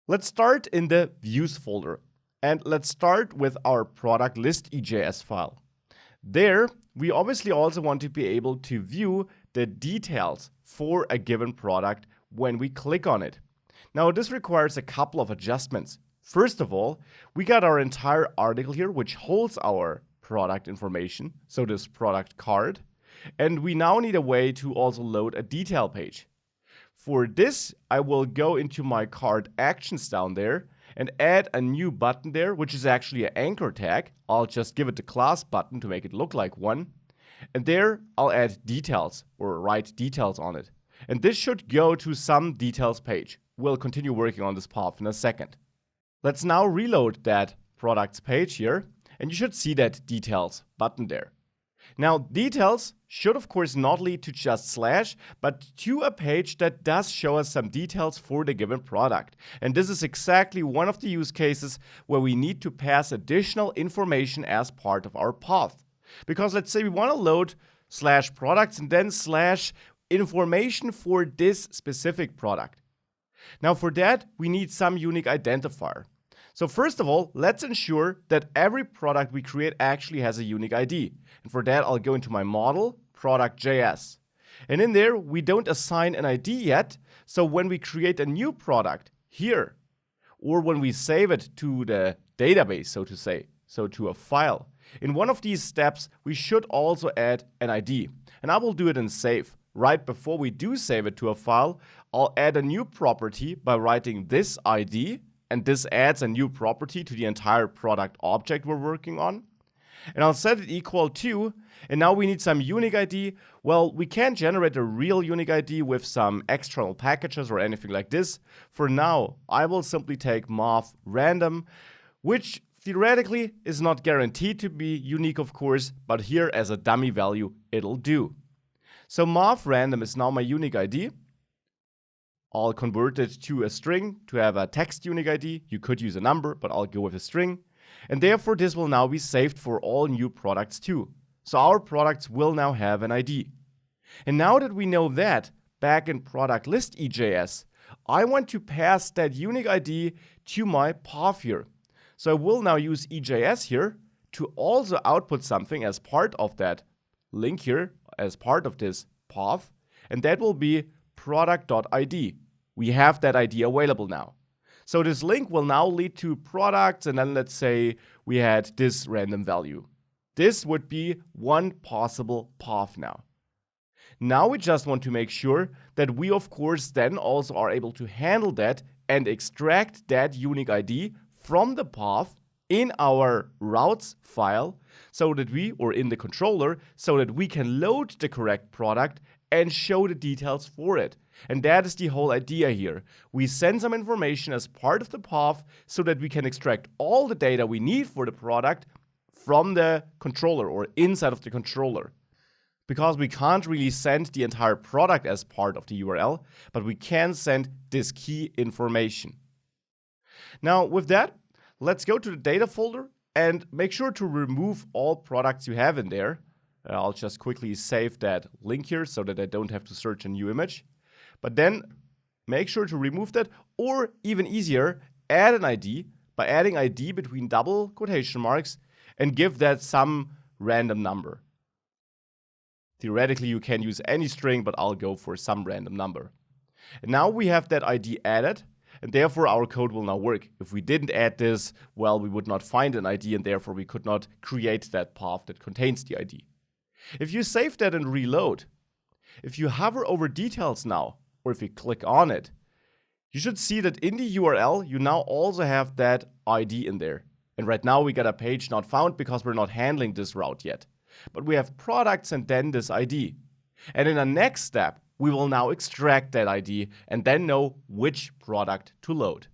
Let's start in the Views folder. And let's start with our product list EJS file. There, we obviously also want to be able to view the details for a given product when we click on it. Now, this requires a couple of adjustments. First of all, we got our entire article here, which holds our product information, so this product card. And we now need a way to also load a detail page. For this, I will go into my card actions down there and add a new button there, which is actually an anchor tag. I'll just give it the class button to make it look like one. And there, I'll add details or write details on it. And this should go to some details page. We'll continue working on this path in a second. Let's now reload that products page here, and you should see that details button there. Now, details should of course not lead to just slash, but to a page that does show us some details for the given product. And this is exactly one of the use cases where we need to pass additional information as part of our path. Because let's say we want to load slash products and then slash information for this specific product. Now for that, we need some unique identifier. So first of all, let's ensure that every product we create actually has a unique ID. And for that, I'll go into my model, product.js. And in there, we don't assign an ID yet. So when we create a new product here, or when we save it to the database, so to say, so to a file, in one of these steps, we should also add an ID. And I will do it in save. Right before we do save it to a file, I'll add a new property by writing this ID. And this adds a new property to the entire product object we're working on. And I'll set it equal to, and now we need some unique ID. Well, we can't generate a real unique ID with some external packages or anything like this. For now, I will simply take moth random, which theoretically is not guaranteed to be unique, of course, but here as a dummy value, it'll do. So moth random is now my unique ID. I'll convert it to a string to have a text unique ID. You could use a number, but I'll go with a string. And therefore, this will now be saved for all new products too. So our products will now have an ID. And now that we know that, back in product list EJS, I want to pass that unique ID to my path here. So I will now use EJS here to also output something as part of that link here, as part of this path. And that will be product.id. We have that ID available now. So this link will now lead to products, and then let's say we had this random value. This would be one possible path now. Now we just want to make sure that we of course then also are able to handle that and extract that unique ID from the path in our routes file so that we, or in the controller, so that we can load the correct product and show the details for it. And that is the whole idea here. We send some information as part of the path so that we can extract all the data we need for the product from the controller or inside of the controller. Because we can't really send the entire product as part of the URL, but we can send this key information. Now with that, let's go to the data folder and make sure to remove all products you have in there. I'll just quickly save that link here so that I don't have to search a new image. But then make sure to remove that, or even easier, add an ID by adding ID between double quotation marks and give that some random number. Theoretically, you can use any string, but I'll go for some random number. And now we have that ID added, and therefore our code will now work. If we didn't add this, well, we would not find an ID, and therefore we could not create that path that contains the ID. If you save that and reload, if you hover over details now, or if you click on it, you should see that in the URL, you now also have that ID in there. And right now we got a page not found because we're not handling this route yet. But we have products and then this ID. And in the next step, we will now extract that ID and then know which product to load.